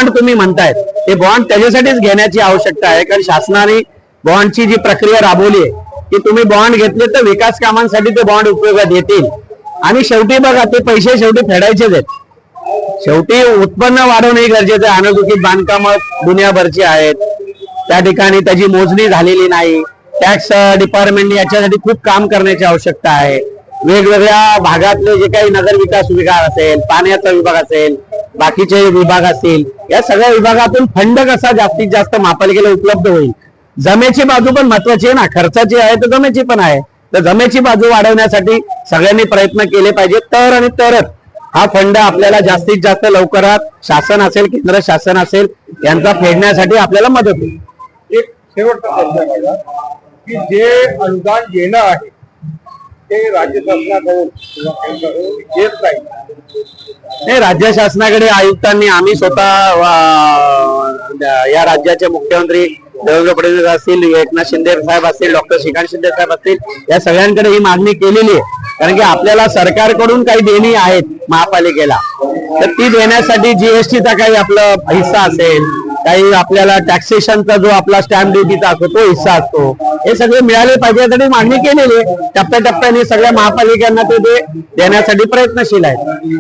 Bond तुम्ही म्हणताय ते बॉन्ड त्याच्यासाठीच घेण्याची आवश्यकता आहे, कारण शासनाने बॉन्डची जी प्रक्रिया राबवली आहे की तुम्ही बॉन्ड घेतले तर विकास कामांसाठी ते बॉन्ड उपयोगात येतील. आणि शेवटी बघा ते पैसे शेवटी फेडायचेच आहेत. शेवटी उत्पन्न वाढवणे गरजेचं आहे. अनधिकृत बांधकामं दुनियाभरची आहेत, त्या ठिकाणी त्याची मोजणी झालेली नाही. टॅक्स डिपार्टमेंटने याच्यासाठी खूप काम करण्याची आवश्यकता आहे. वेगवेगळ्या भागातले जे काही नगर विकास विभाग असेल, पाण्याचा विभाग असेल, बाकीचे विभाग असतील, या सगळ्या विभागातून फंड कसा जास्तीत जास्त महापालिकेला उपलब्ध होईल. जमेची बाजू पण महत्वाची आहे ना, खर्चाची आहे तर जमेची पण आहे. तर जमेची बाजू वाढवण्यासाठी सगळ्यांनी प्रयत्न केले पाहिजे, तर आणि तरच हा फंड आपल्याला जास्तीत जास्त लवकरात शासन असेल, केंद्र शासन असेल, यांचा फेडण्यासाठी आपल्याला मदत होईल. एक शेवटचा प्रश्न आहे की जे अनुदान येणं आहे ते राज्य शासनाकडून किंवा केंद्राकडून येत नाही. राज्य शासनाकडे आयुक्तांनी, आम्ही स्वतः या राज्याचे मुख्यमंत्री देवेंद्र फडणवीस असतील, एकनाथ शिंदे साहेब असतील, डॉक्टर श्रीकांत शिंदे साहेब असतील, या सगळ्यांकडे ही मागणी केलेली आहे. कारण की आपल्याला सरकारकडून काही देणी आहेत महापालिकेला, तर ती देण्यासाठी जीएसटीचा काही आपला हिस्सा असेल, काही आपल्याला टॅक्सेशनचा जो आपला स्टॅम्प ड्युटीचा असतो तो हिस्सा असतो, हे सगळे मिळाले पाहिजे यासाठी मागणी केलेली आहे. टप्प्याटप्प्याने सगळ्या महापालिकांना ते देण्यासाठी प्रयत्नशील आहेत.